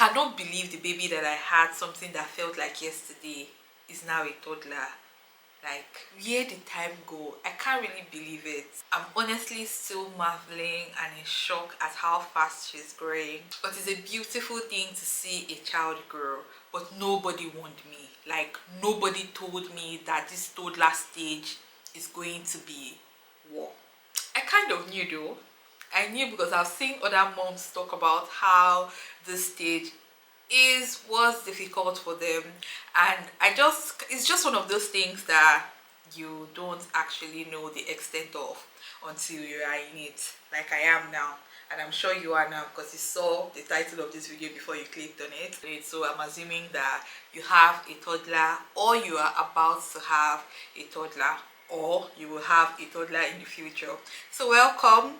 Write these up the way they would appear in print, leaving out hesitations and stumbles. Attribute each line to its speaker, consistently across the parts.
Speaker 1: cannot believe the baby that I had, something that felt like yesterday, is now a toddler. Like, where did time go? I can't really believe it. I'm honestly still marveling and in shock at how fast she's growing. But it's a beautiful thing to see a child grow. But nobody warned me. Like, nobody told me that this toddler stage is going to be war. I kind of knew though. I knew because I've seen other moms talk about how this stage was difficult for them, and it's just one of those things that you don't actually know the extent of until you are in it, like I am now, and I'm sure you are now because you saw the title of this video before you clicked on it. So I'm assuming that you have a toddler, or you are about to have a toddler, or you will have a toddler in the future. So welcome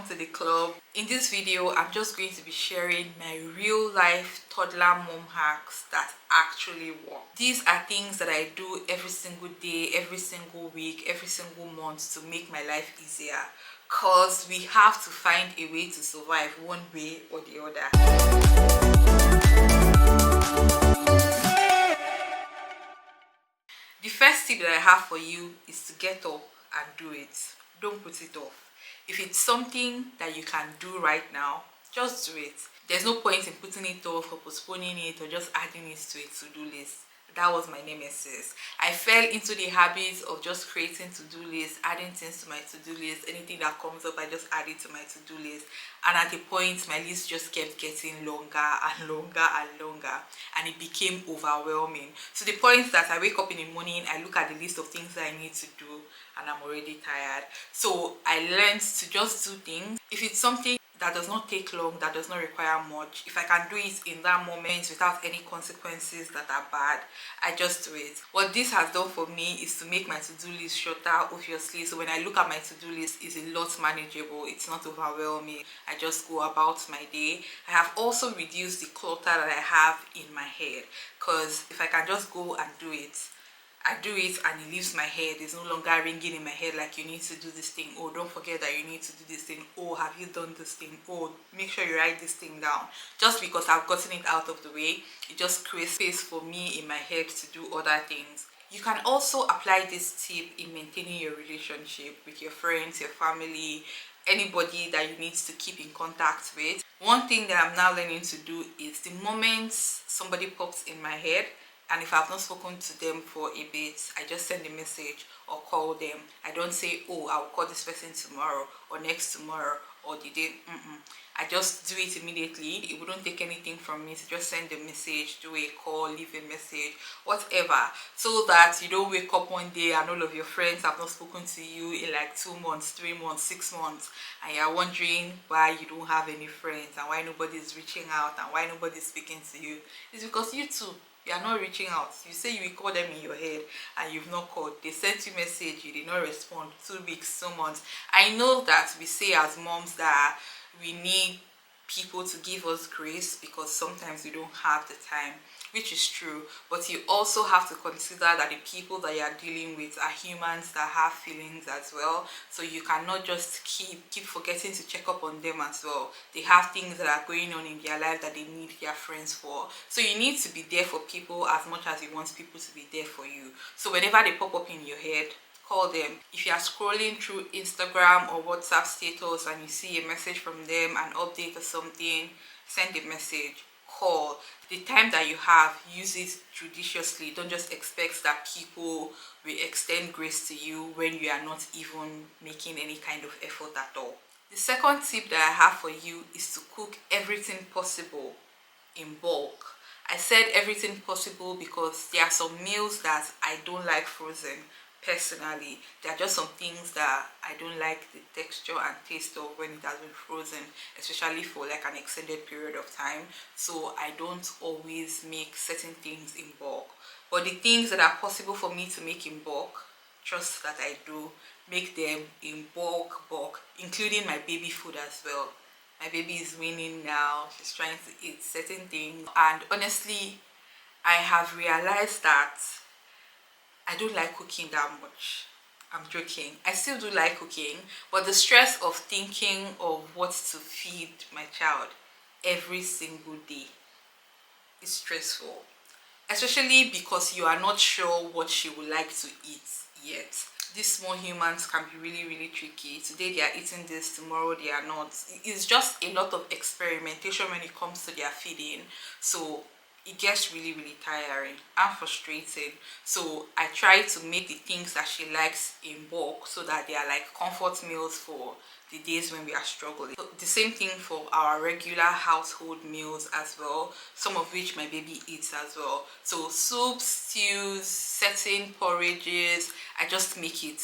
Speaker 1: to the club. In this video, I'm just going to be sharing my real life toddler mom hacks that actually work. These are things that I do every single day, every single week, every single month to make my life easier, because we have to find a way to survive one way or the other. The first tip that I have for you is to get up and do it. Don't put it off. If it's something that you can do right now, just do it. There's no point in putting it off or postponing it or just adding it to a to-do list. That was my nemesis. I fell into the habit of just creating to-do lists, adding things to my to-do list. Anything that comes up, I just add it to my to-do list. And at a point, my list just kept getting longer and longer and longer. And it became overwhelming. To the point that I wake up in the morning, I look at the list of things that I need to do, and I'm already tired. So I learned to just do things. If it's something that does not take long, that does not require much, if I can do it in that moment without any consequences that are bad, I just do it. What this has done for me is to make my to-do list shorter, obviously. So when I look at my to-do list, it's a lot manageable. It's not overwhelming. I just go about my day. I have also reduced the clutter that I have in my head, because if I can just go and do it, I do it and it leaves my head. It's no longer ringing in my head like, you need to do this thing. Oh, don't forget that you need to do this thing. Oh, have you done this thing? Oh, make sure you write this thing down. Just because I've gotten it out of the way, it just creates space for me in my head to do other things. You can also apply this tip in maintaining your relationship with your friends, your family, anybody that you need to keep in contact with. One thing that I'm now learning to do is the moment somebody pops in my head, and if I've not spoken to them for a bit, I just send a message or call them. I don't say, oh, I'll call this person tomorrow or next tomorrow or the day. I just do it immediately. It wouldn't take anything from me to just send a message, do a call, leave a message, whatever, so that you don't wake up one day and all of your friends have not spoken to you in like 2 months, 3 months, 6 months, and you're wondering why you don't have any friends and why nobody's reaching out and why nobody's speaking to you. It's because you are not reaching out. You say you will call them in your head and you've not called. They sent you a message, you did not respond. 2 weeks, 2 months. I know that we say as moms that we need people to give us grace because sometimes we don't have the time, which is true, but you also have to consider that the people that you are dealing with are humans that have feelings as well. So you cannot just keep forgetting to check up on them as well. They have things that are going on in their life that they need their friends for. So you need to be there for people as much as you want people to be there for you. So whenever they pop up in your head, call them. If you are scrolling through Instagram or WhatsApp status and you see a message from them, an update or something, send a message, call. The time that you have, use it judiciously. Don't just expect that people will extend grace to you when you are not even making any kind of effort at all. The second tip that I have for you is to cook everything possible in bulk. I said everything possible because there are some meals that I don't like frozen. Personally, there are just some things that I don't like the texture and taste of when it has been frozen, especially for like an extended period of time. So I don't always make certain things in bulk, but the things that are possible for me to make in bulk, trust that I do make them in bulk, including my baby food as well. My baby is weaning now. She's trying to eat certain things, and honestly, I have realized that I don't like cooking that much. I'm joking. I still do like cooking, but the stress of thinking of what to feed my child every single day is stressful, especially because you are not sure what she would like to eat yet. These small humans can be really, really tricky. Today they are eating this, tomorrow they are not. It's just a lot of experimentation when it comes to their feeding. So it gets really, really tiring and frustrating. So I try to make the things that she likes in bulk so that they are like comfort meals for the days when we are struggling. So the same thing for our regular household meals as well, some of which my baby eats as well. So soups, stews, certain porridges, I just make it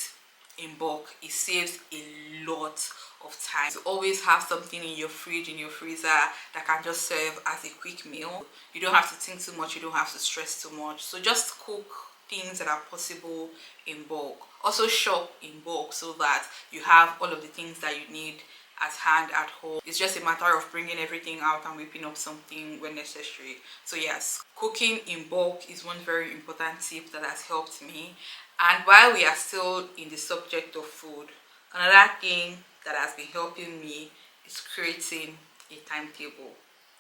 Speaker 1: in bulk. It saves a lot of time. To always have something in your fridge, in your freezer, that can just serve as a quick meal. You don't have to think too much, you don't have to stress too much. So just cook things that are possible in bulk. Also shop in bulk so that you have all of the things that you need at hand at home. It's just a matter of bringing everything out and whipping up something when necessary. So yes, cooking in bulk is one very important tip that has helped me. And while we are still in the subject of food, another thing that has been helping me is creating a timetable,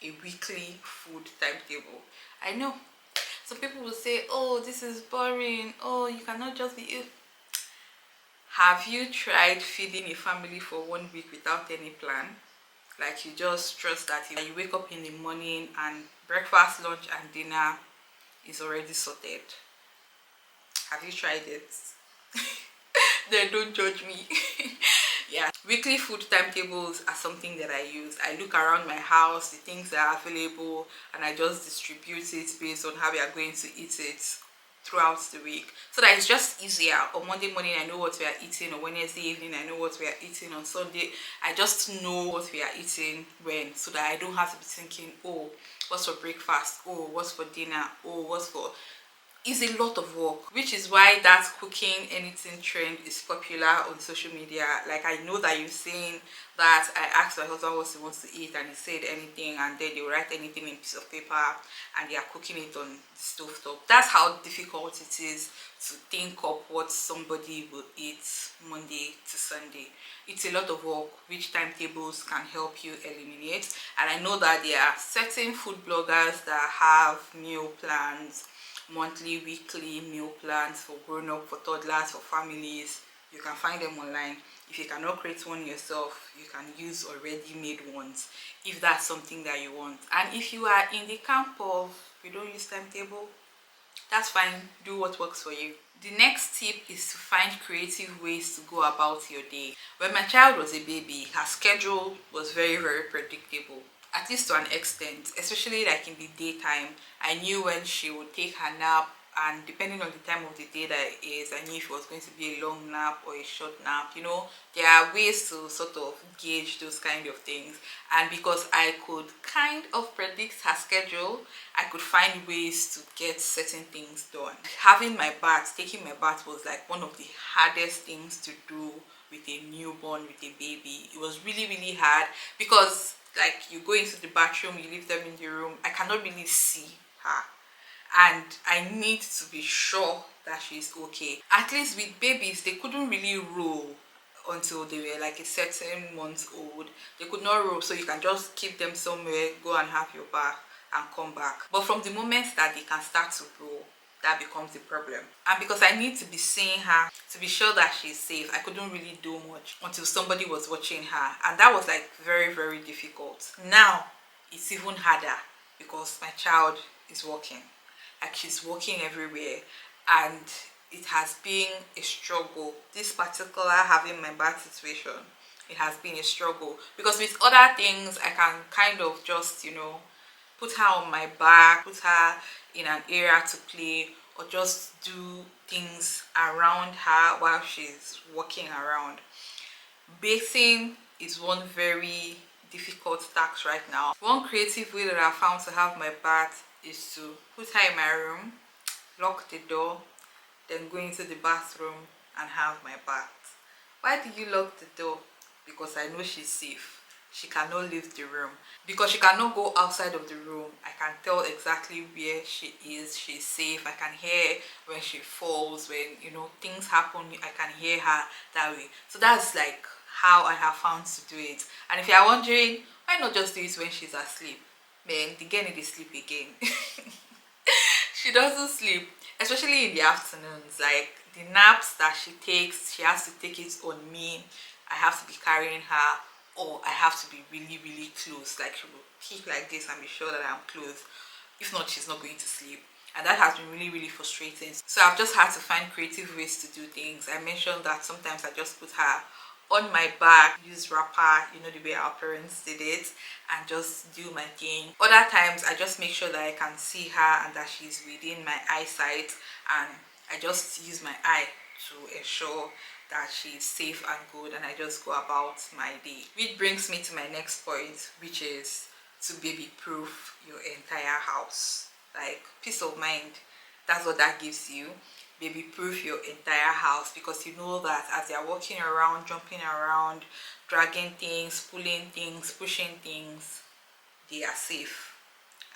Speaker 1: a weekly food timetable. I know some people will say, oh, this is boring, oh, you cannot just be. Have you tried feeding a family for 1 week without any plan? Like you just trust that you wake up in the morning and breakfast, lunch and dinner is already sorted. Have you tried it? Then don't judge me. Yeah, weekly food timetables are something that I use. I look around my house, the things that are available, and I just distribute it based on how we are going to eat it throughout the week, so that it's just easier. On Monday morning I know what we are eating, on Wednesday evening I know what we are eating, on Sunday I just know what we are eating when, so that I don't have to be thinking, oh, what's for breakfast, oh, what's for dinner, oh, what's for. Is a lot of work, which is why that cooking anything trend is popular on social media. Like I know that you're saying that I asked my husband what he wants to eat and he said anything, and then they will write anything in a piece of paper and they are cooking it on the stove top. That's how difficult it is to think up what somebody will eat Monday to Sunday. It's a lot of work, which timetables can help you eliminate. And I know that there are certain food bloggers that have meal plans, monthly, weekly meal plans for grown-up, for toddlers, for families. You can find them online. If you cannot create one yourself, you can use already made ones if that's something that you want. And if you are in the camp of you don't use timetable, that's fine. Do what works for you. The next tip is to find creative ways to go about your day. When my child was a baby, her schedule was very, very predictable, at least to an extent, especially like in the daytime. I knew when she would take her nap, and depending on the time of the day that it is, I knew if it was going to be a long nap or a short nap. You know, there are ways to sort of gauge those kind of things. And because I could kind of predict her schedule, I could find ways to get certain things done. Having my bath, taking my bath was like one of the hardest things to do with a newborn, with a baby. It was really, really hard because like you go into the bathroom, you leave them in the room, I cannot really see her, and I need to be sure that she's okay. At least with babies, they couldn't really roll until they were like a certain month old. They could not roll, so you can just keep them somewhere, go and have your bath and come back. But from the moment that they can start to roll, that becomes the problem. And because I need to be seeing her to be sure that she's safe, I couldn't really do much until somebody was watching her, and that was like very, very difficult. Now it's even harder because my child is walking, like she's walking everywhere, and it has been a struggle. This particular having my bath situation, it has been a struggle because with other things I can kind of just, you know, put her on my back, put her in an area to play, or just do things around her while she's walking around. Bathing is one very difficult task right now. One creative way that I found to have my bath is to put her in my room, lock the door, then go into the bathroom and have my bath. Why do you lock the door? Because I know she's safe. She cannot leave the room. Because she cannot go outside of the room, I can tell exactly where she is. She's safe. I can hear when she falls, when, you know, things happen, I can hear her that way. So that's like how I have found to do it. And if you are wondering, why not just do it when she's asleep? man, the girl need to sleep again. She doesn't sleep, especially in the afternoons. Like the naps that she takes, she has to take it on me. I have to be carrying her, or I have to be really, really close. Like she will keep like this and be sure that I'm close. If not, she's not going to sleep. And that has been really, really frustrating. So I've just had to find creative ways to do things. I mentioned that sometimes I just put her on my back, use wrapper, you know, the way our parents did it, and just do my thing. Other times I just make sure that I can see her and that she's within my eyesight, and I just use my eye to ensure that she's safe and good, and I just go about my day. Which brings me to my next point, which is to baby proof your entire house. Like peace of mind, that's what that gives you. Baby proof your entire house, because you know that as they're walking around, jumping around, dragging things, pulling things, pushing things, they are safe.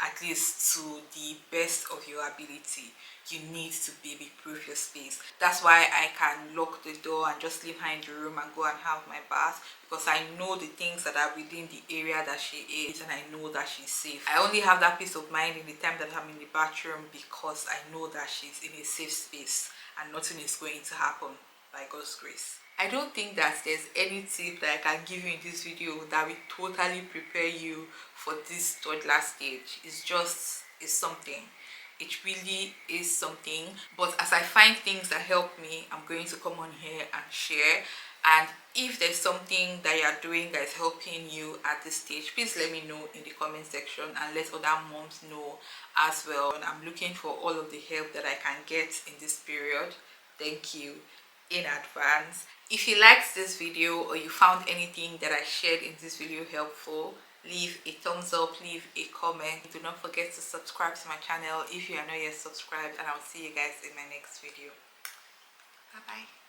Speaker 1: At least to the best of your ability. You need to baby proof your space. That's why I can lock the door and just leave her in the room and go and have my bath, because I know the things that are within the area that she is, and I know that she's safe. I only have that peace of mind in the time that I'm in the bathroom, because I know that she's in a safe space and nothing is going to happen, by God's grace. I don't think that there's any tip that I can give you in this video that will totally prepare you for this toddler stage. It's something. It really is something. But as I find things that help me, I'm going to come on here and share. And if there's something that you're doing that is helping you at this stage, please let me know in the comment section and let other moms know as well. And I'm looking for all of the help that I can get in this period. Thank you in advance. If you liked this video or you found anything that I shared in this video helpful, leave a thumbs up, leave a comment. Do not forget to subscribe to my channel if you are not yet subscribed, and I'll see you guys in my next video. Bye bye.